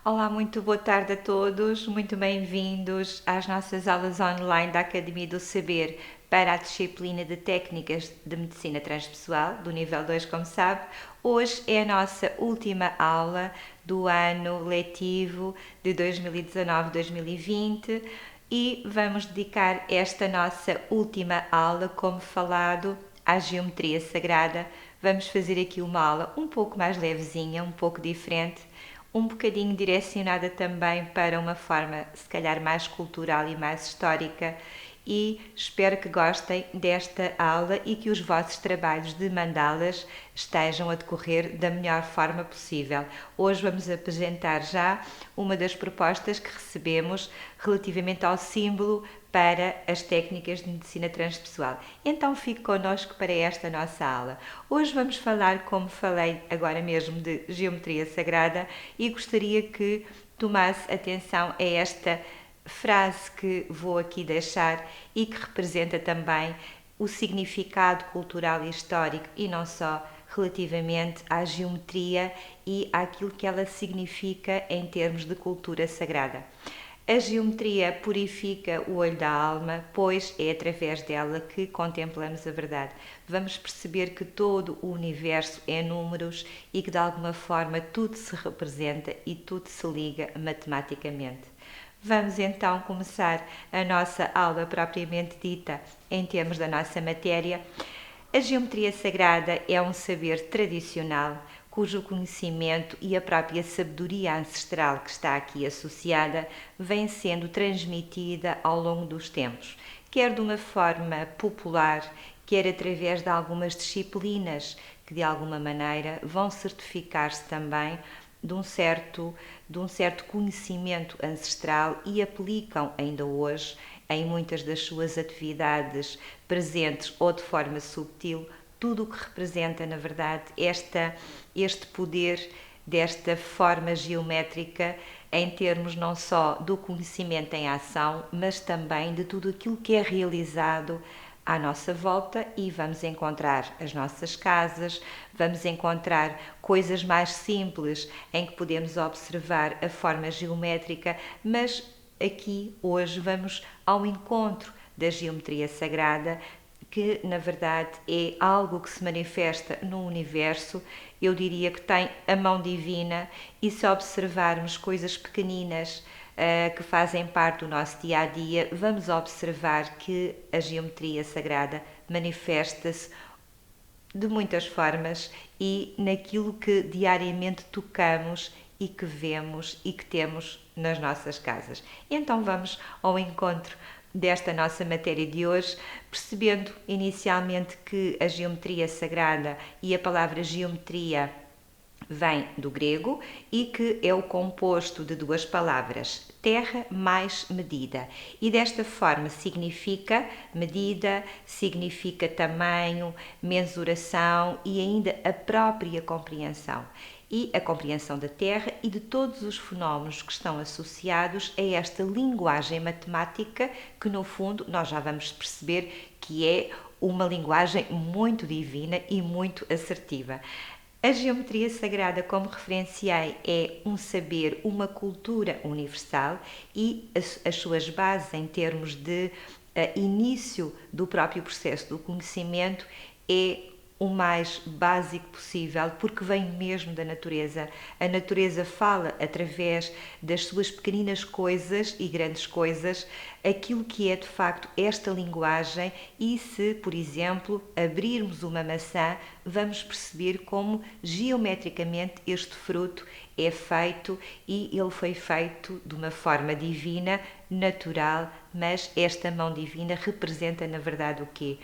Olá, muito boa tarde a todos, muito bem-vindos às nossas aulas online da Academia do Saber para a disciplina de Técnicas de Medicina Transpessoal, do nível 2, como sabe. Hoje é a nossa última aula do ano letivo de 2019-2020 e vamos dedicar esta nossa última aula, como falado, à Geometria Sagrada. Vamos fazer aqui uma aula um pouco mais levezinha, um pouco diferente, um bocadinho direcionada também para uma forma, se calhar, mais cultural e mais histórica, e espero que gostem desta aula e que os vossos trabalhos de mandalas estejam a decorrer da melhor forma possível. Hoje vamos apresentar já uma das propostas que recebemos relativamente ao símbolo para as técnicas de medicina transpessoal. Então fique connosco para esta nossa aula. Hoje vamos falar, como falei agora mesmo, de geometria sagrada e gostaria que tomasse atenção a esta frase que vou aqui deixar e que representa também o significado cultural e histórico e não só relativamente à geometria e àquilo que ela significa em termos de cultura sagrada. A geometria purifica o olho da alma, pois é através dela que contemplamos a verdade. Vamos perceber que todo o universo é números e que de alguma forma tudo se representa e tudo se liga matematicamente. Vamos então começar a nossa aula propriamente dita em termos da nossa matéria. A geometria sagrada é um saber tradicional cujo conhecimento e a própria sabedoria ancestral que está aqui associada vem sendo transmitida ao longo dos tempos, quer de uma forma popular, quer através de algumas disciplinas que de alguma maneira vão certificar-se também de um certo conhecimento ancestral e aplicam ainda hoje em muitas das suas atividades presentes ou de forma subtil tudo o que representa, na verdade, este poder desta forma geométrica em termos não só do conhecimento em ação, mas também de tudo aquilo que é realizado à nossa volta, e vamos encontrar as nossas casas, vamos encontrar coisas mais simples em que podemos observar a forma geométrica, mas aqui hoje vamos ao encontro da geometria sagrada, que na verdade é algo que se manifesta no universo. Eu diria que tem a mão divina, e se observarmos coisas pequeninas que fazem parte do nosso dia a dia, vamos observar que a geometria sagrada manifesta-se de muitas formas e naquilo que diariamente tocamos e que vemos e que temos nas nossas casas. Então vamos ao encontro desta nossa matéria de hoje, percebendo inicialmente que a geometria sagrada e a palavra geometria vem do grego e que é o composto de duas palavras, terra mais medida, e desta forma significa medida, significa tamanho, mensuração e ainda a própria compreensão. E a compreensão da Terra e de todos os fenómenos que estão associados a esta linguagem matemática, que no fundo nós já vamos perceber que é uma linguagem muito divina e muito assertiva. A geometria sagrada, como referenciei, é um saber, uma cultura universal, e as suas bases em termos de início do próprio processo do conhecimento é o mais básico possível, porque vem mesmo da natureza. A natureza fala através das suas pequeninas coisas e grandes coisas aquilo que é de facto esta linguagem, e se, por exemplo, abrirmos uma maçã, vamos perceber como geometricamente este fruto é feito, e ele foi feito de uma forma divina, natural, mas esta mão divina representa na verdade o quê?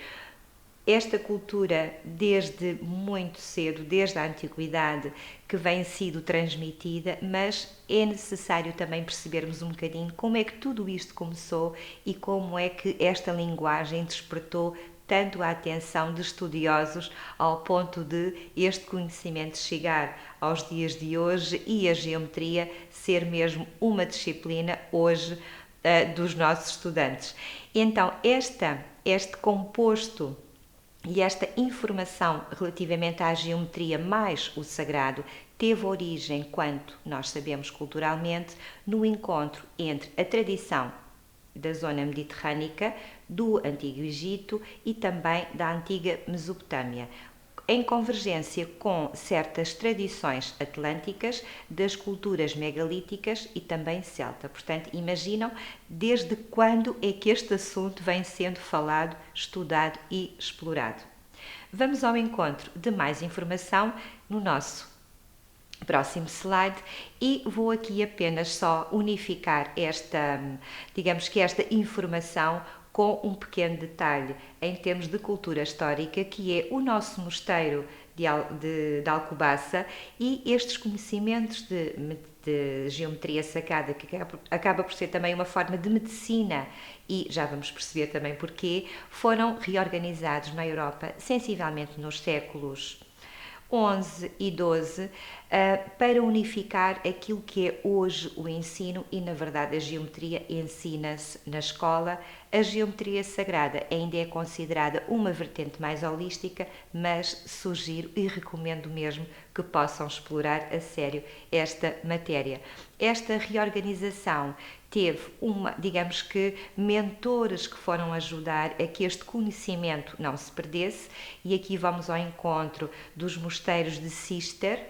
Esta cultura, desde muito cedo, desde a antiguidade, que vem sido transmitida, mas é necessário também percebermos um bocadinho como é que tudo isto começou e como é que esta linguagem despertou tanto a atenção de estudiosos, ao ponto de este conhecimento chegar aos dias de hoje e a geometria ser mesmo uma disciplina hoje dos nossos estudantes. Então, este composto e esta informação relativamente à geometria mais o sagrado teve origem, quanto nós sabemos culturalmente, no encontro entre a tradição da zona mediterrânica, do Antigo Egito e também da antiga Mesopotâmia, em convergência com certas tradições atlânticas das culturas megalíticas e também celta. Portanto, imaginam desde quando é que este assunto vem sendo falado, estudado e explorado. Vamos ao encontro de mais informação no nosso próximo slide e vou aqui apenas só unificar digamos que esta informação com um pequeno detalhe em termos de cultura histórica, que é o nosso mosteiro de Alcobaça e estes conhecimentos de geometria sacada, que acaba por ser também uma forma de medicina, e já vamos perceber também porquê, foram reorganizados na Europa sensivelmente nos séculos 11 e 12 para unificar aquilo que é hoje o ensino e, na verdade, a geometria ensina-se na escola. A geometria sagrada ainda é considerada uma vertente mais holística, mas sugiro e recomendo mesmo que possam explorar a sério esta matéria. Esta reorganização teve digamos que, mentores que foram ajudar a que este conhecimento não se perdesse, e aqui vamos ao encontro dos mosteiros de Cister,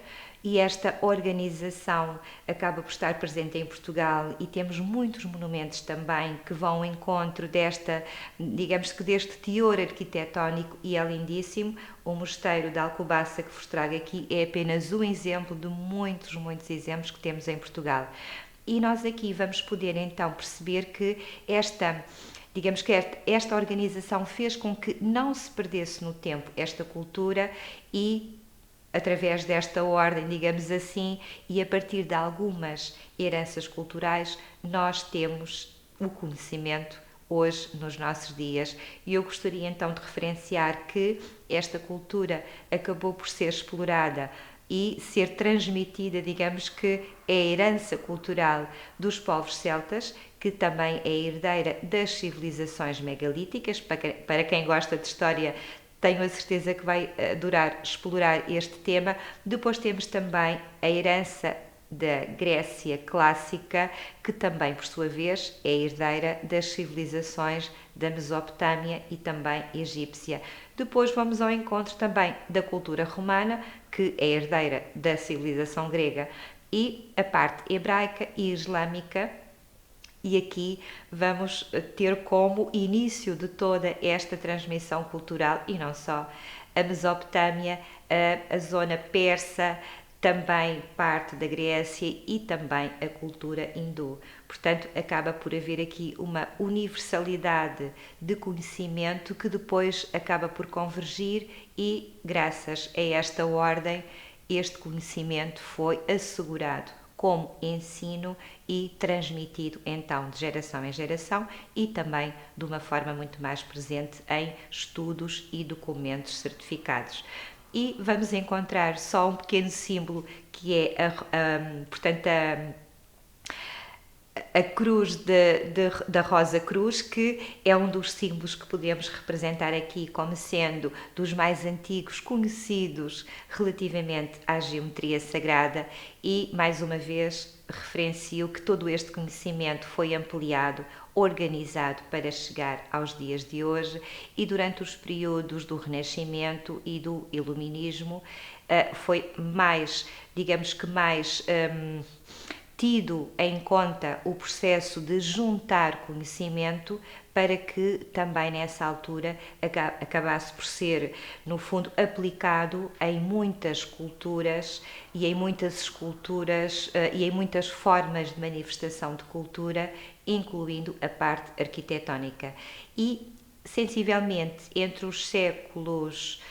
e esta organização acaba por estar presente em Portugal e temos muitos monumentos também que vão ao encontro digamos que deste teor arquitetónico, e é lindíssimo. O mosteiro de Alcobaça que vos trago aqui é apenas um exemplo de muitos exemplos que temos em Portugal. E nós aqui vamos poder então perceber que digamos que esta organização fez com que não se perdesse no tempo esta cultura, e através desta ordem, digamos assim, e a partir de algumas heranças culturais, nós temos o conhecimento hoje nos nossos dias. E eu gostaria então de referenciar que esta cultura acabou por ser explorada e ser transmitida, digamos que é a herança cultural dos povos celtas, que também é herdeira das civilizações megalíticas. Para quem gosta de história, tenho a certeza que vai adorar explorar este tema. Depois temos também a herança da Grécia clássica, que também, por sua vez, é herdeira das civilizações da Mesopotâmia e também egípcia. Depois vamos ao encontro também da cultura romana, que é herdeira da civilização grega, e a parte hebraica e islâmica. E aqui vamos ter como início de toda esta transmissão cultural, e não só, a Mesopotâmia, a zona persa, também parte da Grécia e também a cultura hindu. Portanto, acaba por haver aqui uma universalidade de conhecimento que depois acaba por convergir, e graças a esta ordem este conhecimento foi assegurado como ensino e transmitido então de geração em geração, e também de uma forma muito mais presente em estudos e documentos certificados. E vamos encontrar só um pequeno símbolo, que é portanto, a cruz da Rosa Cruz, que é um dos símbolos que podemos representar aqui como sendo dos mais antigos conhecidos relativamente à geometria sagrada, e mais uma vez referencio que todo este conhecimento foi ampliado, organizado para chegar aos dias de hoje, e durante os períodos do Renascimento e do Iluminismo foi mais, digamos que mais tido em conta o processo de juntar conhecimento, para que também nessa altura acabasse por ser, no fundo, aplicado em muitas culturas e em muitas esculturas e em muitas formas de manifestação de cultura, incluindo a parte arquitetónica. E, sensivelmente, entre os séculos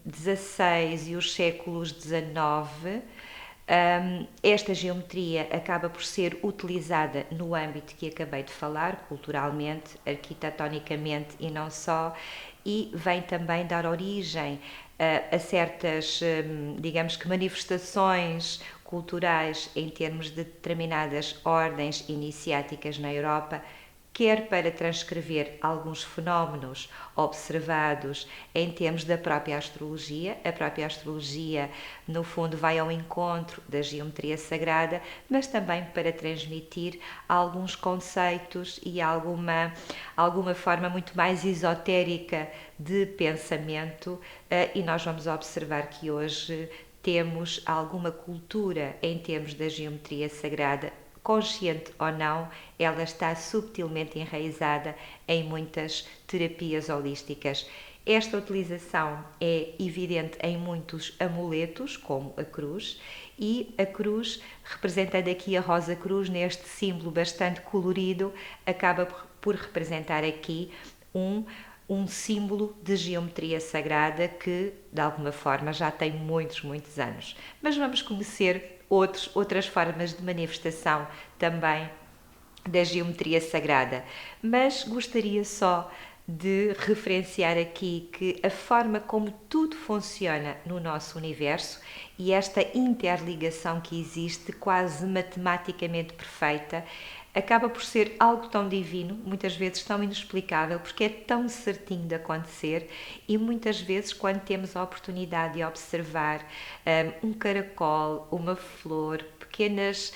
XVI e os séculos XIX, esta geometria acaba por ser utilizada no âmbito que acabei de falar, culturalmente, arquitetonicamente e não só, e vem também dar origem a certas, digamos que, manifestações culturais em termos de determinadas ordens iniciáticas na Europa, quer para transcrever alguns fenómenos observados em termos da própria astrologia. A própria astrologia, no fundo, vai ao encontro da geometria sagrada, mas também para transmitir alguns conceitos e alguma forma muito mais esotérica de pensamento, e nós vamos observar que hoje temos alguma cultura em termos da geometria sagrada, consciente ou não, ela está subtilmente enraizada em muitas terapias holísticas. Esta utilização é evidente em muitos amuletos, como a cruz, e a cruz, representando aqui a rosa cruz neste símbolo bastante colorido, acaba por representar aqui um símbolo de geometria sagrada que, de alguma forma, já tem muitos anos. Mas vamos conhecer outras formas de manifestação também da geometria sagrada. Mas gostaria só de referenciar aqui que a forma como tudo funciona no nosso universo e esta interligação que existe, quase matematicamente perfeita, acaba por ser algo tão divino, muitas vezes tão inexplicável, porque é tão certinho de acontecer, e muitas vezes quando temos a oportunidade de observar um caracol, uma flor, pequenas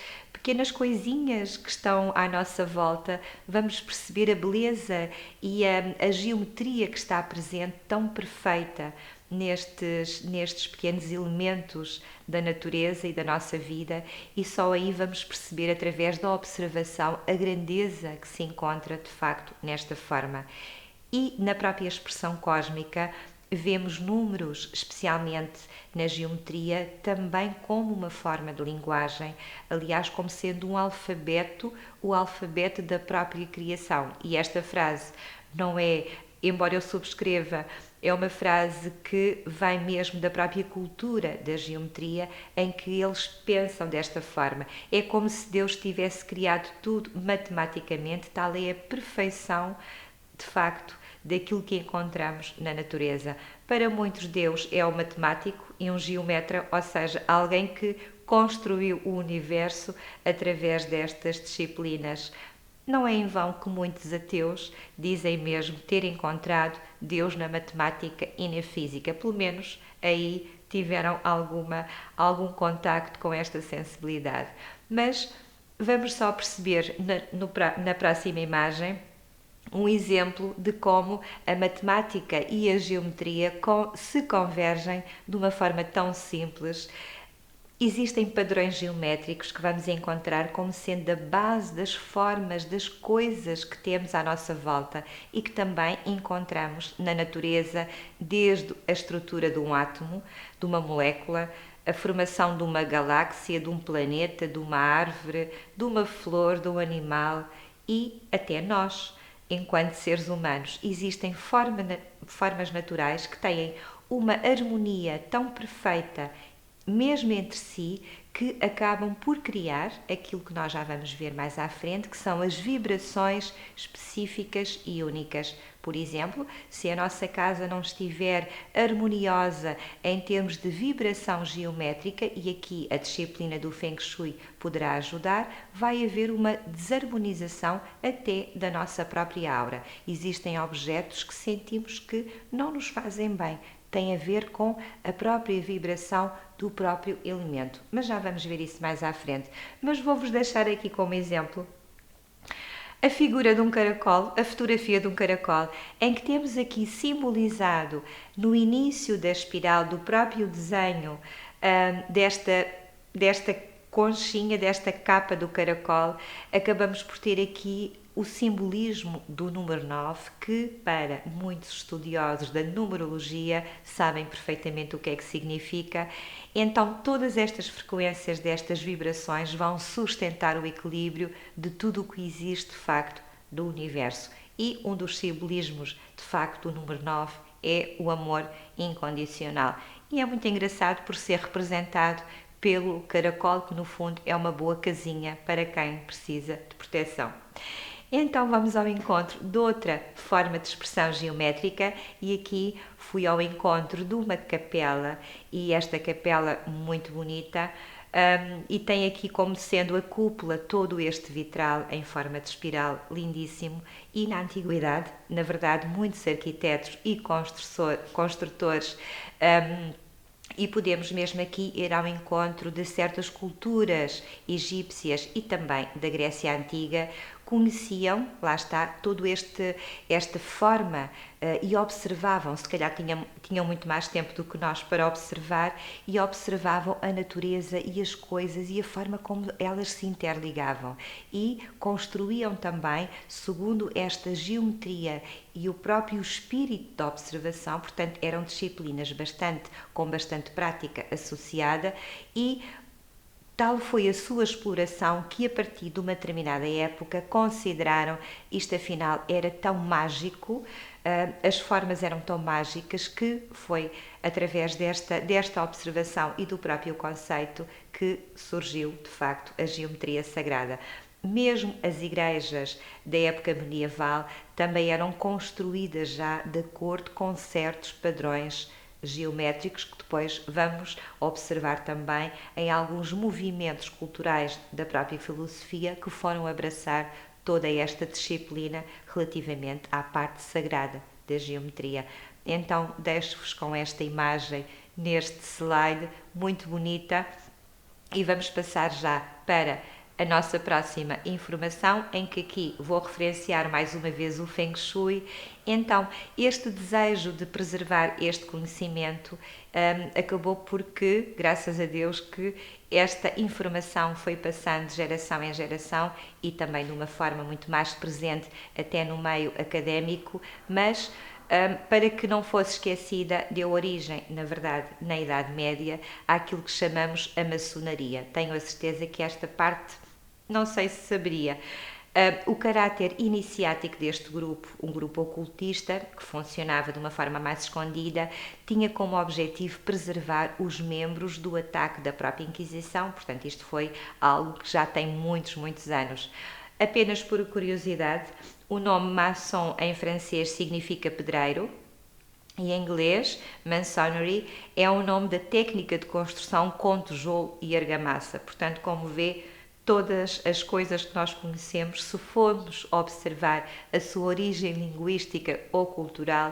coisinhas que estão à nossa volta, vamos perceber a beleza e a geometria que está presente, tão perfeita nestes pequenos elementos da natureza e da nossa vida, e só aí vamos perceber, através da observação, a grandeza que se encontra de facto nesta forma. E na própria expressão cósmica vemos números, especialmente na geometria, também como uma forma de linguagem, aliás, como sendo um alfabeto, o alfabeto da própria criação. E esta frase não é, embora eu subscreva, é uma frase que vem mesmo da própria cultura da geometria, em que eles pensam desta forma. É como se Deus tivesse criado tudo matematicamente, tal é a perfeição, de facto, daquilo que encontramos na natureza. Para muitos, Deus é um matemático e um geometra, ou seja, alguém que construiu o universo através destas disciplinas. Não é em vão que muitos ateus dizem mesmo ter encontrado Deus na matemática e na física. Pelo menos aí tiveram algum contacto com esta sensibilidade. Mas vamos só perceber na próxima imagem um exemplo de como a matemática e a geometria se convergem de uma forma tão simples. Existem padrões geométricos que vamos encontrar como sendo a base das formas das coisas que temos à nossa volta e que também encontramos na natureza, desde a estrutura de um átomo, de uma molécula, a formação de uma galáxia, de um planeta, de uma árvore, de uma flor, de um animal e até nós. Enquanto seres humanos, existem formas naturais que têm uma harmonia tão perfeita, mesmo entre si, que acabam por criar aquilo que nós já vamos ver mais à frente, que são as vibrações específicas e únicas. Por exemplo, se a nossa casa não estiver harmoniosa em termos de vibração geométrica, e aqui a disciplina do Feng Shui poderá ajudar, vai haver uma desarmonização até da nossa própria aura. Existem objetos que sentimos que não nos fazem bem, tem a ver com a própria vibração do próprio elemento. Mas já vamos ver isso mais à frente. Mas vou-vos deixar aqui como exemplo a figura de um caracol, a fotografia de um caracol, em que temos aqui simbolizado no início da espiral do próprio desenho desta conchinha, desta capa do caracol, acabamos por ter aqui o simbolismo do número 9, que para muitos estudiosos da numerologia sabem perfeitamente o que é que significa. Então todas estas frequências, destas vibrações, vão sustentar o equilíbrio de tudo o que existe de facto do universo. E um dos simbolismos de facto do número 9 é o amor incondicional. E é muito engraçado por ser representado pelo caracol, que no fundo é uma boa casinha para quem precisa de proteção. Então vamos ao encontro de outra forma de expressão geométrica, e aqui fui ao encontro de uma capela, e esta capela muito bonita e tem aqui como sendo a cúpula todo este vitral em forma de espiral lindíssimo. E na antiguidade, na verdade, muitos arquitetos e construtores e podemos mesmo aqui ir ao encontro de certas culturas egípcias e também da Grécia Antiga, conheciam, lá está, esta forma e observavam, se calhar tinham muito mais tempo do que nós para observar, e observavam a natureza e as coisas e a forma como elas se interligavam, e construíam também segundo esta geometria e o próprio espírito da observação. Portanto, eram disciplinas com bastante prática associada, e tal foi a sua exploração que, a partir de uma determinada época, consideraram isto afinal era tão mágico, as formas eram tão mágicas, que foi através desta observação e do próprio conceito que surgiu, de facto, a geometria sagrada. Mesmo as igrejas da época medieval também eram construídas já de acordo com certos padrões geométricos, que depois vamos observar também em alguns movimentos culturais da própria filosofia que foram abraçar toda esta disciplina relativamente à parte sagrada da geometria. Então deixo-vos com esta imagem neste slide muito bonita, e vamos passar já para a nossa próxima informação, em que aqui vou referenciar mais uma vez o Feng Shui. Então, este desejo de preservar este conhecimento acabou porque, graças a Deus, que esta informação foi passando de geração em geração, e também de uma forma muito mais presente até no meio académico, mas para que não fosse esquecida, deu origem, na verdade, na Idade Média, àquilo que chamamos a maçonaria. Tenho a certeza que esta parte, não sei se saberia. O caráter iniciático deste grupo, um grupo ocultista que funcionava de uma forma mais escondida, tinha como objetivo preservar os membros do ataque da própria Inquisição. Portanto, isto foi algo que já tem muitos, muitos anos. Apenas por curiosidade, o nome maçom em francês significa pedreiro, e em inglês, masonry é o nome da técnica de construção com tijolo e argamassa. Portanto, como vê, todas as coisas que nós conhecemos, se formos observar a sua origem linguística ou cultural,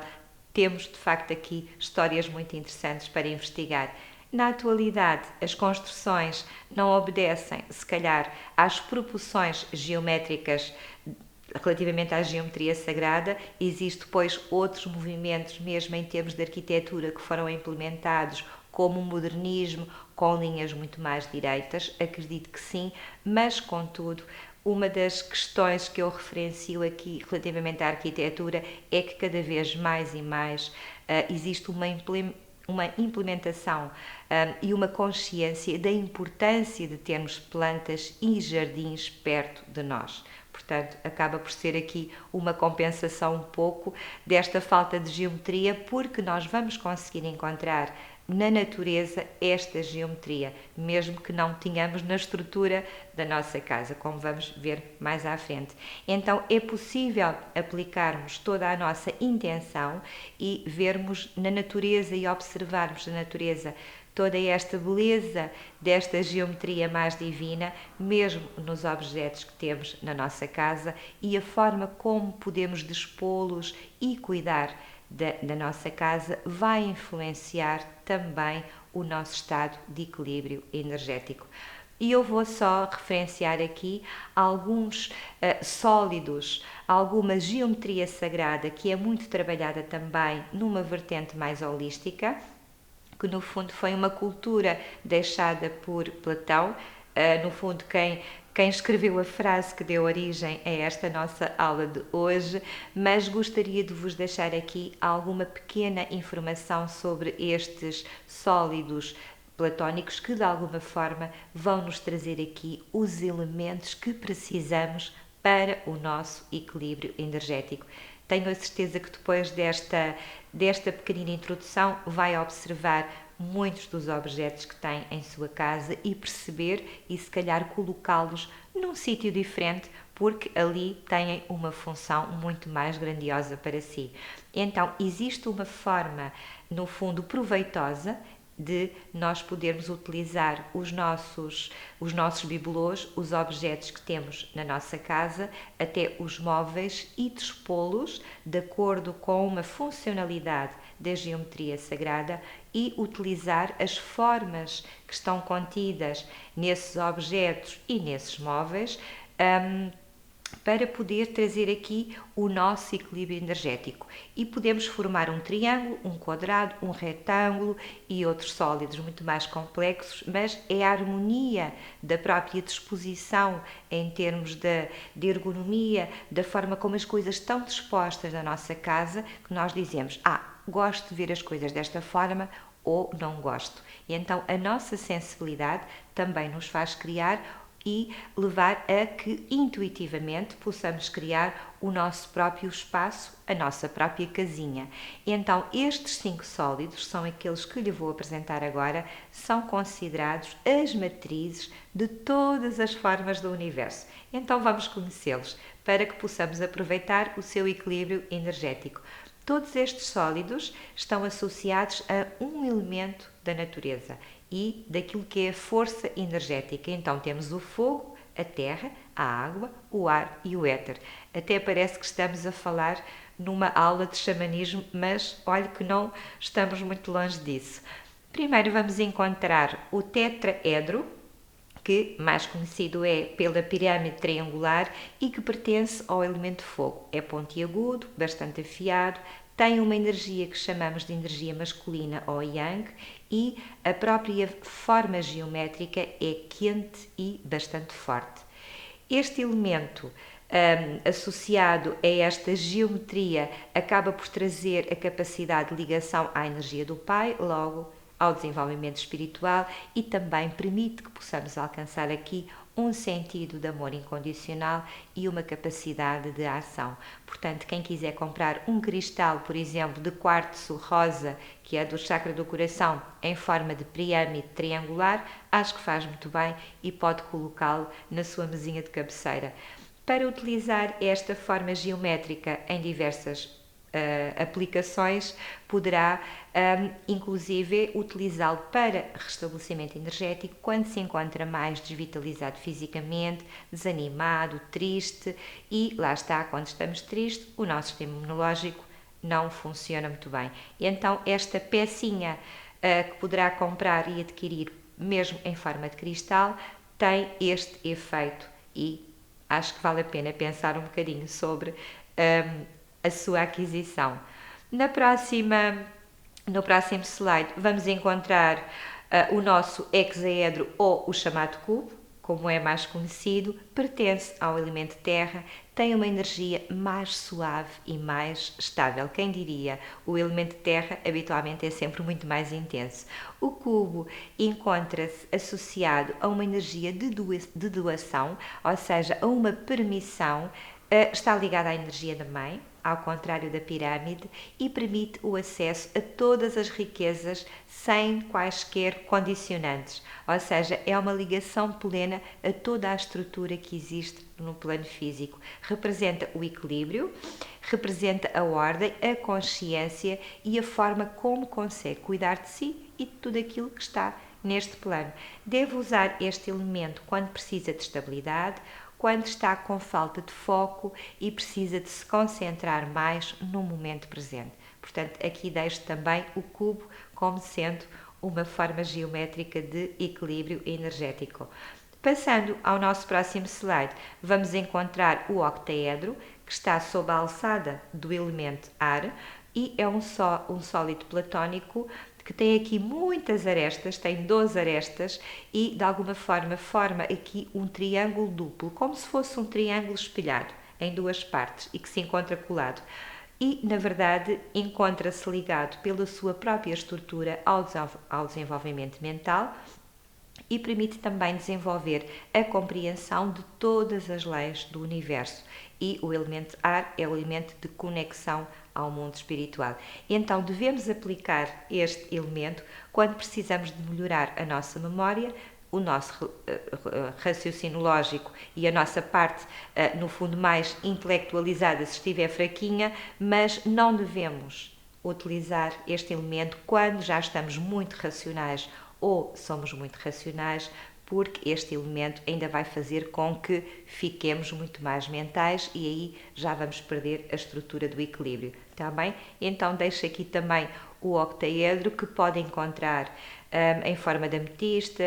temos de facto aqui histórias muito interessantes para investigar. Na atualidade, as construções não obedecem, se calhar, às proporções geométricas relativamente à geometria sagrada. Existem, pois, outros movimentos, mesmo em termos de arquitetura, que foram implementados, como o modernismo, com linhas muito mais direitas, acredito que sim, mas, contudo, uma das questões que eu referencio aqui relativamente à arquitetura é que cada vez mais e mais existe uma implementação e uma consciência da importância de termos plantas e jardins perto de nós. Portanto, acaba por ser aqui uma compensação um pouco desta falta de geometria, porque nós vamos conseguir encontrar na natureza esta geometria, mesmo que não tenhamos na estrutura da nossa casa, como vamos ver mais à frente. Então é possível aplicarmos toda a nossa intenção e vermos na natureza e observarmos na natureza toda esta beleza desta geometria mais divina, mesmo nos objetos que temos na nossa casa, e a forma como podemos dispô-los e cuidar da nossa casa vai influenciar também o nosso estado de equilíbrio energético. E eu vou só referenciar aqui alguns sólidos, alguma geometria sagrada que é muito trabalhada também numa vertente mais holística, que no fundo foi uma cultura deixada por Platão. No fundo, quem escreveu a frase que deu origem a esta nossa aula de hoje, mas gostaria de vos deixar aqui alguma pequena informação sobre estes sólidos platónicos que de alguma forma vão nos trazer aqui os elementos que precisamos para o nosso equilíbrio energético. Tenho a certeza que depois desta pequenina introdução vai observar muitos dos objetos que tem em sua casa e perceber e se calhar colocá-los num sítio diferente, porque ali têm uma função muito mais grandiosa para si. Então, existe uma forma, no fundo, proveitosa de nós podermos utilizar os nossos bibelôs, os objetos que temos na nossa casa, até os móveis, e dispô-los de acordo com uma funcionalidade da geometria sagrada e utilizar as formas que estão contidas nesses objetos e nesses móveis, para poder trazer aqui o nosso equilíbrio energético. E podemos formar um triângulo, um quadrado, um retângulo e outros sólidos muito mais complexos, mas é a harmonia da própria disposição em termos de ergonomia, da forma como as coisas estão dispostas na nossa casa, que nós dizemos, gosto de ver as coisas desta forma ou não gosto. E então a nossa sensibilidade também nos faz criar e levar a que intuitivamente possamos criar o nosso próprio espaço, a nossa própria casinha. Então estes 5 sólidos são aqueles que lhe vou apresentar agora, são considerados as matrizes de todas as formas do universo. Então vamos conhecê-los para que possamos aproveitar o seu equilíbrio energético. Todos estes sólidos estão associados a um elemento da natureza e daquilo que é a força energética. Então temos o fogo, a terra, a água, o ar e o éter. Até parece que estamos a falar numa aula de xamanismo, mas olhe que não estamos muito longe disso. Primeiro vamos encontrar o tetraedro, que mais conhecido é pela pirâmide triangular e que pertence ao elemento fogo. É pontiagudo, bastante afiado, tem uma energia que chamamos de energia masculina ou yang e a própria forma geométrica é quente e bastante forte. Este elemento associado a esta geometria acaba por trazer a capacidade de ligação à energia do Pai, logo ao desenvolvimento espiritual, e também permite que possamos alcançar aqui um sentido de amor incondicional e uma capacidade de ação. Portanto, quem quiser comprar um cristal, por exemplo, de quartzo rosa, que é do chakra do coração, em forma de pirâmide triangular, acho que faz muito bem e pode colocá-lo na sua mesinha de cabeceira. Para utilizar esta forma geométrica em diversas aplicações, poderá inclusive utilizá-lo para restabelecimento energético quando se encontra mais desvitalizado fisicamente, desanimado, triste, e lá está, quando estamos tristes, o nosso sistema imunológico não funciona muito bem. E então esta pecinha que poderá comprar e adquirir mesmo em forma de cristal tem este efeito, e acho que vale a pena pensar um bocadinho sobre a sua aquisição. No próximo slide vamos encontrar o nosso hexaedro, ou o chamado cubo, como é mais conhecido, pertence ao elemento terra, tem uma energia mais suave e mais estável. Quem diria? O elemento terra habitualmente é sempre muito mais intenso. O cubo encontra-se associado a uma energia de doação, ou seja, a uma permissão, está ligado à energia da mãe, ao contrário da pirâmide, e permite o acesso a todas as riquezas sem quaisquer condicionantes, ou seja, é uma ligação plena a toda a estrutura que existe no plano físico. Representa o equilíbrio, representa a ordem, a consciência e a forma como consegue cuidar de si e de tudo aquilo que está neste plano. Deve usar este elemento quando precisa de estabilidade, quando está com falta de foco e precisa de se concentrar mais no momento presente. Portanto, aqui deixo também o cubo como sendo uma forma geométrica de equilíbrio energético. Passando ao nosso próximo slide, vamos encontrar o octaedro, que está sob a alçada do elemento ar e é um sólido platónico que tem aqui muitas arestas, tem 12 arestas e de alguma forma forma aqui um triângulo duplo, como se fosse um triângulo espelhado em duas partes e que se encontra colado. E, na verdade, encontra-se ligado pela sua própria estrutura ao desenvolvimento mental e permite também desenvolver a compreensão de todas as leis do universo. E o elemento ar é o elemento de conexão ao mundo espiritual. Então devemos aplicar este elemento quando precisamos de melhorar a nossa memória, o nosso raciocínio lógico e a nossa parte, no fundo, mais intelectualizada, se estiver fraquinha, mas não devemos utilizar este elemento quando já estamos muito racionais ou somos muito racionais, porque este elemento ainda vai fazer com que fiquemos muito mais mentais e aí já vamos perder a estrutura do equilíbrio, está bem? Então deixo aqui também o octaedro, que pode encontrar em forma de ametista,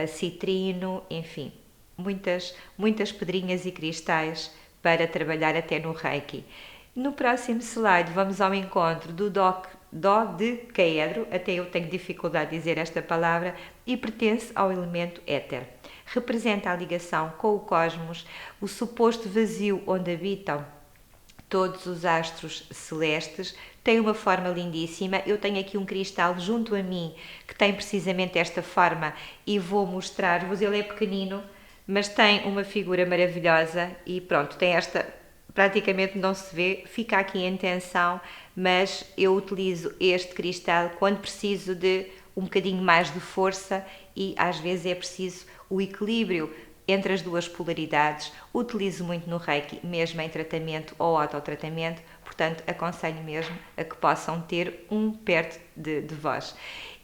citrino, enfim, muitas pedrinhas e cristais para trabalhar até no Reiki. No próximo slide vamos ao encontro do dodecaedro, até eu tenho dificuldade de dizer esta palavra, e pertence ao elemento éter. Representa a ligação com o cosmos, o suposto vazio onde habitam todos os astros celestes. Tem uma forma lindíssima. Eu tenho aqui um cristal junto a mim que tem precisamente esta forma e vou mostrar-vos. Ele é pequenino, mas tem uma figura maravilhosa e pronto, tem esta, praticamente não se vê, fica aqui em tensão, mas eu utilizo este cristal quando preciso de um bocadinho mais de força e às vezes é preciso o equilíbrio entre as duas polaridades. Utilizo muito no Reiki, mesmo em tratamento ou autotratamento, portanto aconselho mesmo a que possam ter um perto de vós.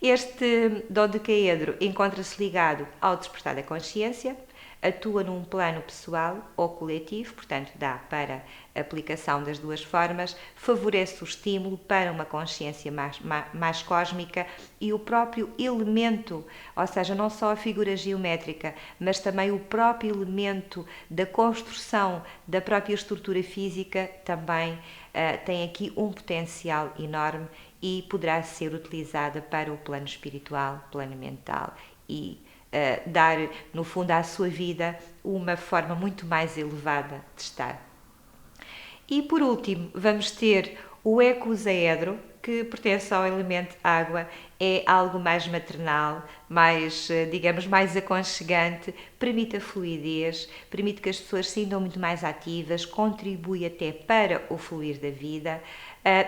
Este dodecaedro encontra-se ligado ao despertar da consciência, atua num plano pessoal ou coletivo, portanto dá para aplicação das duas formas, favorece o estímulo para uma consciência mais cósmica e o próprio elemento, ou seja, não só a figura geométrica, mas também o próprio elemento da construção da própria estrutura física também tem aqui um potencial enorme e poderá ser utilizada para o plano espiritual, plano mental e dar, no fundo, à sua vida uma forma muito mais elevada de estar. E por último, vamos ter o ecosaedro, que pertence ao elemento água, é algo mais maternal, mais, digamos, mais aconchegante, permite a fluidez, permite que as pessoas se sintam muito mais ativas, contribui até para o fluir da vida,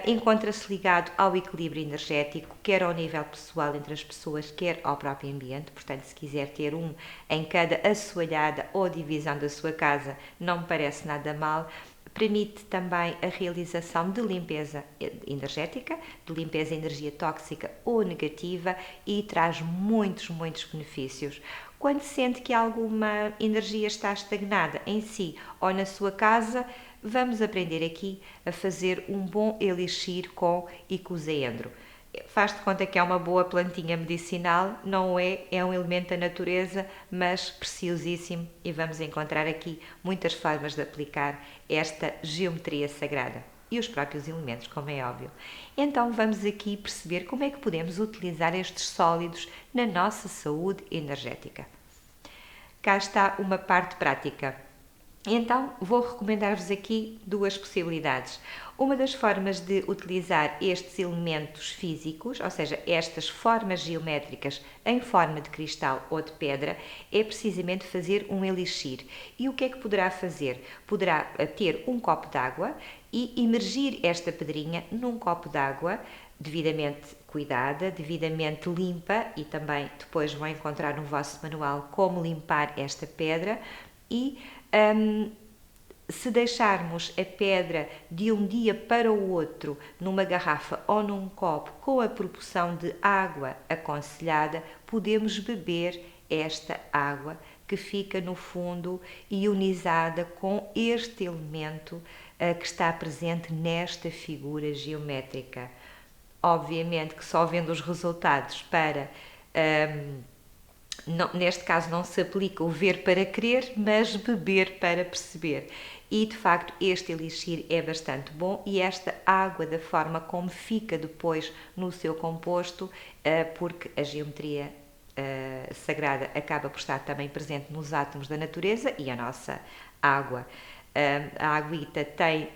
encontra-se ligado ao equilíbrio energético, quer ao nível pessoal entre as pessoas, quer ao próprio ambiente. Portanto, se quiser ter um em cada assoalhada ou divisão da sua casa, não me parece nada mal. Permite também a realização de limpeza energética, de limpeza de energia tóxica ou negativa e traz muitos benefícios. Quando sente que alguma energia está estagnada em si ou na sua casa, vamos aprender aqui a fazer um bom elixir com icosaedro. Faz de conta que é uma boa plantinha medicinal, não é? É um elemento da natureza, mas preciosíssimo e vamos encontrar aqui muitas formas de aplicar esta geometria sagrada e os próprios elementos, como é óbvio. Então vamos aqui perceber como é que podemos utilizar estes sólidos na nossa saúde energética. Cá está uma parte prática. Então, vou recomendar-vos aqui duas possibilidades. Uma das formas de utilizar estes elementos físicos, ou seja, estas formas geométricas em forma de cristal ou de pedra, é precisamente fazer um elixir. E o que é que poderá fazer? Poderá ter um copo de água e imergir esta pedrinha num copo de água devidamente cuidada, devidamente limpa, e também depois vão encontrar no vosso manual como limpar esta pedra. E se deixarmos a pedra de um dia para o outro numa garrafa ou num copo com a proporção de água aconselhada, podemos beber esta água que fica no fundo ionizada com este elemento que está presente nesta figura geométrica. Obviamente que só vendo os resultados para... Não, neste caso não se aplica o ver para crer, mas beber para perceber. E de facto este elixir é bastante bom e esta água, da forma como fica depois no seu composto, porque a geometria sagrada acaba por estar também presente nos átomos da natureza e a nossa água. A aguita tem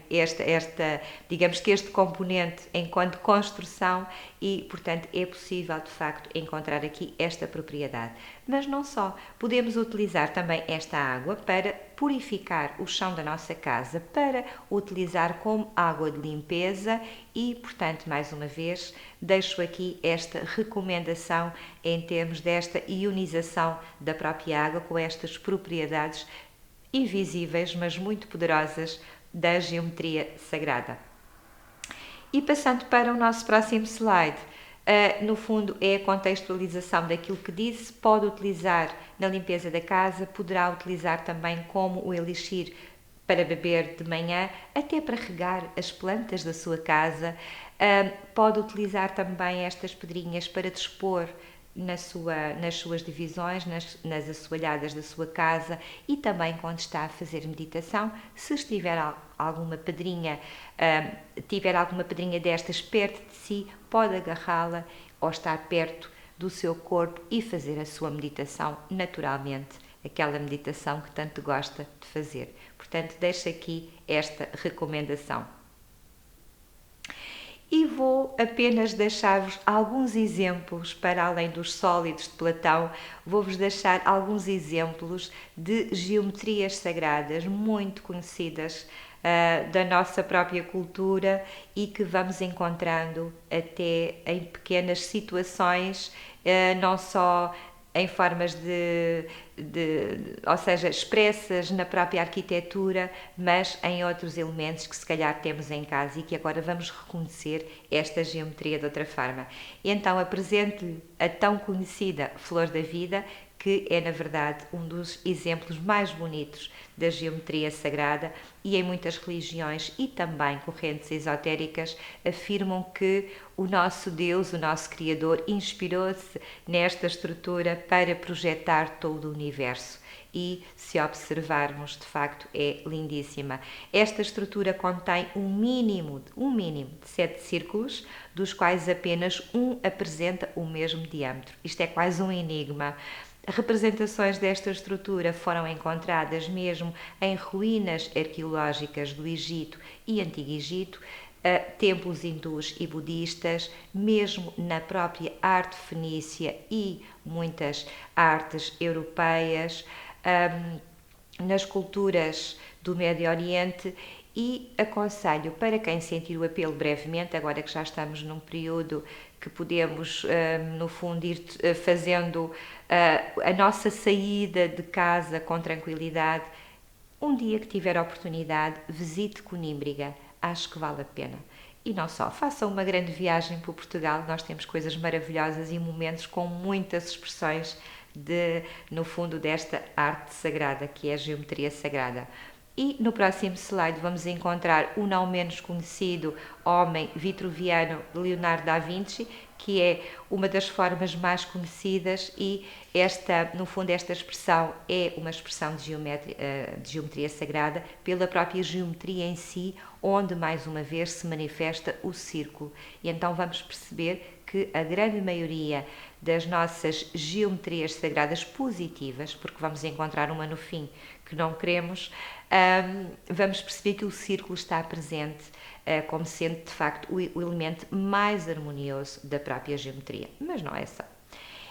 digamos que este componente enquanto construção e, portanto, é possível de facto encontrar aqui esta propriedade. Mas não só, podemos utilizar também esta água para purificar o chão da nossa casa, para utilizar como água de limpeza e, portanto, mais uma vez, deixo aqui esta recomendação em termos desta ionização da própria água com estas propriedades invisíveis, mas muito poderosas da geometria sagrada. E passando para o nosso próximo slide, no fundo é a contextualização daquilo que disse, pode utilizar na limpeza da casa, poderá utilizar também como o elixir para beber de manhã, até para regar as plantas da sua casa. Pode utilizar também estas pedrinhas para dispor nas suas divisões, nas assoalhadas da sua casa e também quando está a fazer meditação. Se estiver alguma pedrinha, tiver alguma pedrinha destas perto de si, pode agarrá-la ou estar perto do seu corpo e fazer a sua meditação naturalmente, aquela meditação que tanto gosta de fazer. Portanto, deixo aqui esta recomendação. E vou apenas deixar-vos alguns exemplos, para além dos sólidos de Platão, vou-vos deixar alguns exemplos de geometrias sagradas muito conhecidas da nossa própria cultura e que vamos encontrando até em pequenas situações, não só em formas ou seja, expressas na própria arquitetura, mas em outros elementos que se calhar temos em casa e que agora vamos reconhecer esta geometria de outra forma. E então apresento-lhe a tão conhecida Flor da Vida, que é na verdade um dos exemplos mais bonitos da geometria sagrada, e em muitas religiões e também correntes esotéricas afirmam que o nosso Deus, o nosso Criador, inspirou-se nesta estrutura para projetar todo o universo. E, se observarmos, de facto é lindíssima. Esta estrutura contém um mínimo de 7 círculos, dos quais apenas um apresenta o mesmo diâmetro. Isto é quase um enigma. Representações desta estrutura foram encontradas mesmo em ruínas arqueológicas do Egito e Antigo Egito, templos hindus e budistas, mesmo na própria arte fenícia e muitas artes europeias, nas culturas do Médio Oriente. E aconselho, para quem sentir o apelo brevemente, agora que já estamos num período que podemos, no fundo, ir fazendo a nossa saída de casa com tranquilidade, um dia que tiver a oportunidade, visite Conímbriga, acho que vale a pena. E não só, faça uma grande viagem por Portugal, nós temos coisas maravilhosas e momentos com muitas expressões no fundo, desta arte sagrada, que é a geometria sagrada. E no próximo slide vamos encontrar o não menos conhecido Homem Vitruviano de Leonardo da Vinci, que é uma das formas mais conhecidas, e no fundo esta expressão é uma expressão de geometria sagrada pela própria geometria em si, onde mais uma vez se manifesta o círculo. E então vamos perceber que a grande maioria das nossas geometrias sagradas positivas, porque vamos encontrar uma no fim que não queremos, vamos perceber que o círculo está presente como sendo de facto o elemento mais harmonioso da própria geometria, mas não é só.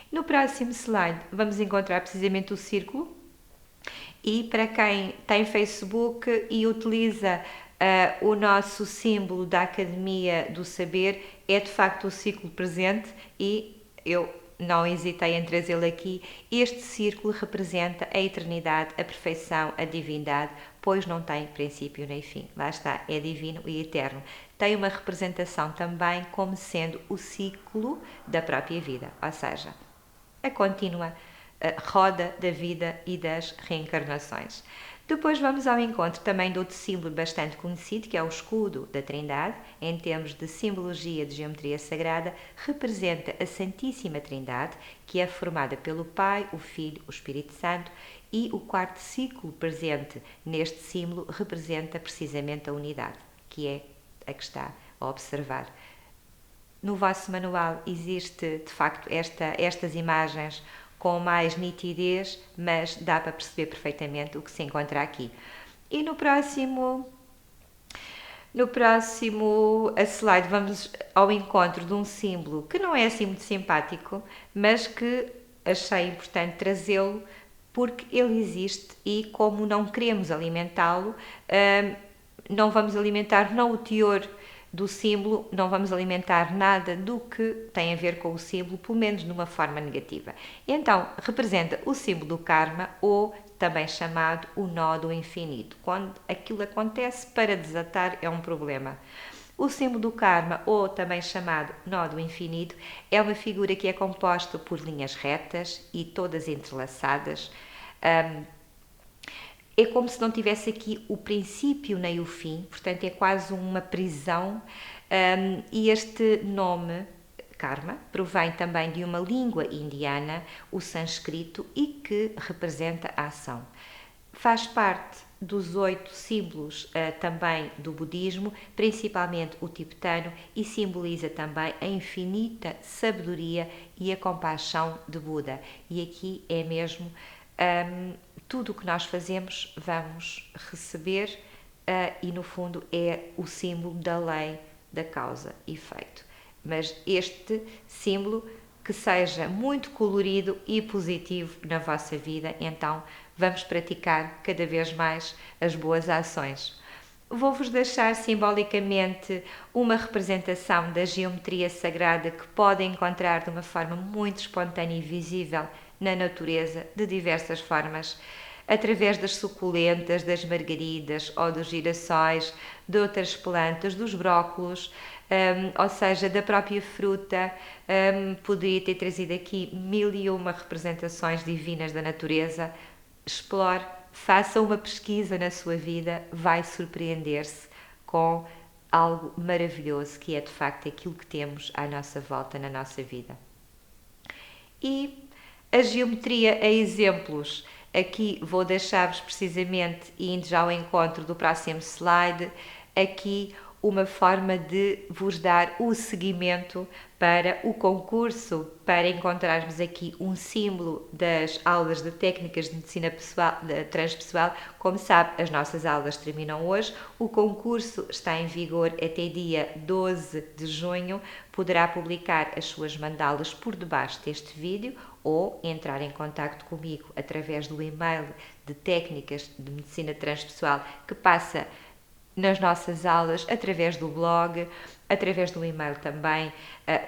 No próximo slide vamos encontrar precisamente o círculo, e para quem tem Facebook e utiliza o nosso símbolo da Academia do Saber, é de facto o círculo presente, e eu não hesitei em trazê-lo aqui. Este círculo representa a eternidade, a perfeição, a divindade, pois não tem princípio nem fim. Lá está, é divino e eterno. Tem uma representação também como sendo o ciclo da própria vida, ou seja, a contínua roda da vida e das reencarnações. Depois vamos ao encontro também de outro símbolo bastante conhecido, que é o escudo da Trindade. Em termos de simbologia de geometria sagrada, representa a Santíssima Trindade, que é formada pelo Pai, o Filho, o Espírito Santo, e o quarto ciclo presente neste símbolo representa precisamente a unidade, que é a que está a observar. No vosso manual existe de facto estas imagens com mais nitidez, mas dá para perceber perfeitamente o que se encontra aqui. E no próximo slide vamos ao encontro de um símbolo que não é assim muito simpático, mas que achei importante trazê-lo porque ele existe, e como não queremos alimentá-lo, não vamos alimentar não o teor do símbolo, não vamos alimentar nada do que tem a ver com o símbolo, pelo menos numa forma negativa. Então, representa o símbolo do karma, ou também chamado o nó do infinito. Quando aquilo acontece, para desatar é um problema. O símbolo do karma, ou também chamado nó do infinito, é uma figura que é composta por linhas retas e todas entrelaçadas. É como se não tivesse aqui o princípio nem o fim, portanto é quase uma prisão. E este nome, karma, provém também de uma língua indiana, o sânscrito, e que representa a ação. Faz parte dos 8 símbolos também do budismo, principalmente o tibetano, e simboliza também a infinita sabedoria e a compaixão de Buda. E aqui é mesmo tudo o que nós fazemos vamos receber e no fundo é o símbolo da lei da causa e efeito. Mas este símbolo que seja muito colorido e positivo na vossa vida, então vamos praticar cada vez mais as boas ações. Vou-vos deixar simbolicamente uma representação da geometria sagrada que podem encontrar de uma forma muito espontânea e visível na natureza, de diversas formas, através das suculentas, das margaridas ou dos girassóis, de outras plantas, dos brócolos, ou seja, da própria fruta. Poderia ter trazido aqui 1001 representações divinas da natureza. Explore, faça uma pesquisa na sua vida, vai surpreender-se com algo maravilhoso que é de facto aquilo que temos à nossa volta na nossa vida. E a geometria é exemplos. Aqui vou deixar-vos precisamente, indo já ao encontro do próximo slide, aqui uma forma de vos dar o seguimento para o concurso, para encontrarmos aqui um símbolo das aulas de técnicas de medicina pessoal, transpessoal. Como sabe, as nossas aulas terminam hoje, o concurso está em vigor até dia 12 de junho, poderá publicar as suas mandalas por debaixo deste vídeo ou entrar em contacto comigo através do e-mail de técnicas de medicina transpessoal que passa nas nossas aulas, através do blog, através do e-mail também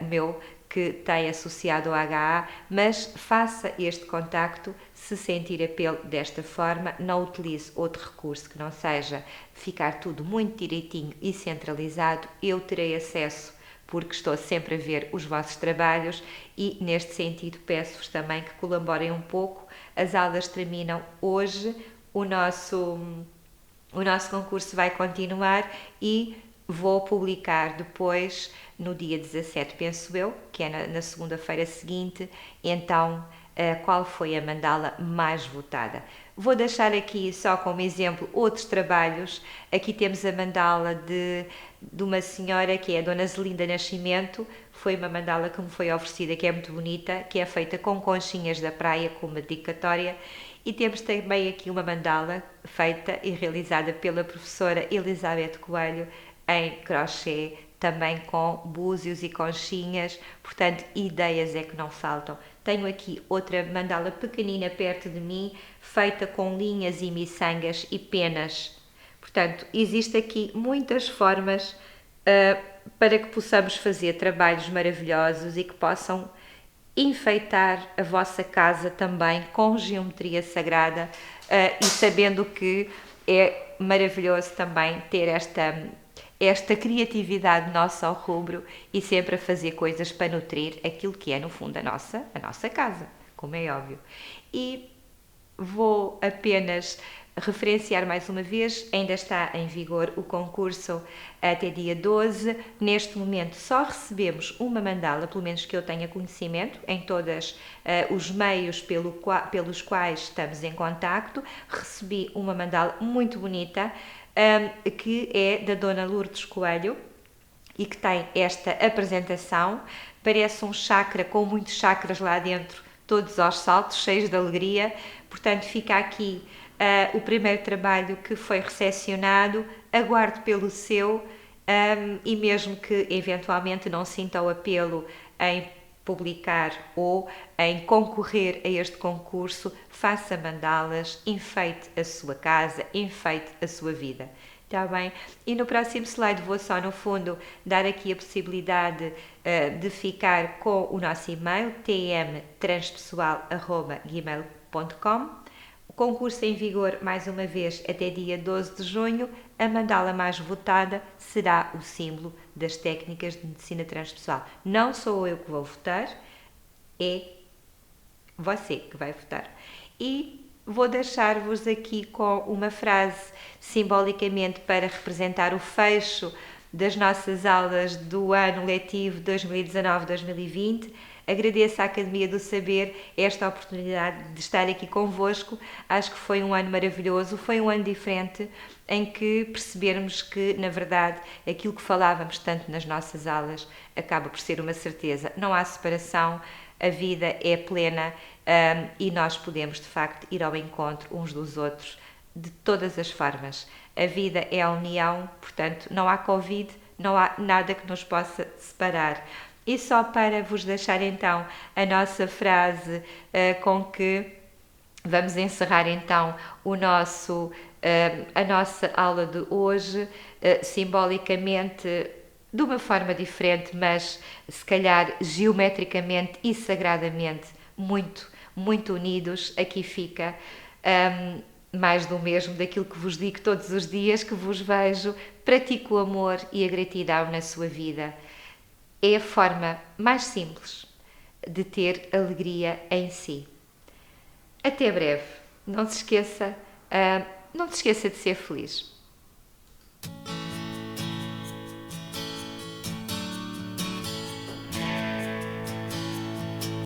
meu, que tem associado ao HA, mas faça este contacto se sentir apelo desta forma, não utilize outro recurso que não seja ficar tudo muito direitinho e centralizado. Eu terei acesso porque estou sempre a ver os vossos trabalhos e neste sentido peço-vos também que colaborem um pouco. As aulas terminam hoje, o nosso concurso vai continuar e vou publicar depois, no dia 17, penso eu, que é na segunda-feira seguinte, então qual foi a mandala mais votada. Vou deixar aqui só como exemplo outros trabalhos. Aqui temos a mandala de uma senhora que é a Dona Zelinda Nascimento. Foi uma mandala que me foi oferecida, que é muito bonita, que é feita com conchinhas da praia, com uma dedicatória. E temos também aqui uma mandala feita e realizada pela professora Elizabeth Coelho em crochê, também com búzios e conchinhas, portanto, ideias é que não faltam. Tenho aqui outra mandala pequenina perto de mim, feita com linhas e miçangas e penas. Portanto, existe aqui muitas formas para que possamos fazer trabalhos maravilhosos e que possam enfeitar a vossa casa também com geometria sagrada e sabendo que é maravilhoso também ter esta criatividade nossa ao rubro e sempre a fazer coisas para nutrir aquilo que é no fundo a nossa casa, como é óbvio. E vou apenas referenciar mais uma vez, ainda está em vigor o concurso até dia 12. Neste momento só recebemos uma mandala, pelo menos que eu tenha conhecimento, em todos os meios pelos quais estamos em contacto. Recebi uma mandala muito bonita, que é da Dona Lourdes Coelho e que tem esta apresentação. Parece um chakra com muitos chakras lá dentro, todos aos saltos, cheios de alegria. Portanto, fica aqui o primeiro trabalho que foi recepcionado. Aguardo pelo seu e mesmo que eventualmente não sinta o apelo em publicar ou em concorrer a este concurso, faça mandalas, enfeite a sua casa, enfeite a sua vida. Está bem? E no próximo slide vou só, no fundo, dar aqui a possibilidade de ficar com o nosso e-mail, tmtranspessoal@gmail.com. O concurso em vigor, mais uma vez, até dia 12 de junho. A mandala mais votada será o símbolo das técnicas de medicina transpessoal. Não sou eu que vou votar, é você que vai votar. E vou deixar-vos aqui com uma frase simbolicamente para representar o fecho das nossas aulas do ano letivo 2019-2020. Agradeço à Academia do Saber esta oportunidade de estar aqui convosco. Acho que foi um ano maravilhoso, foi um ano diferente em que percebermos que, na verdade, aquilo que falávamos tanto nas nossas aulas acaba por ser uma certeza. Não há separação, a vida é plena e nós podemos, de facto, ir ao encontro uns dos outros de todas as formas. A vida é a união, portanto, não há Covid, não há nada que nos possa separar. E só para vos deixar então a nossa frase com que vamos encerrar então a nossa aula de hoje, simbolicamente de uma forma diferente, mas se calhar geometricamente e sagradamente muito unidos. Aqui fica mais do mesmo daquilo que vos digo todos os dias, que vos vejo. Pratique o amor e a gratidão na sua vida. É a forma mais simples de ter alegria em si. Até breve. Não se esqueça de ser feliz.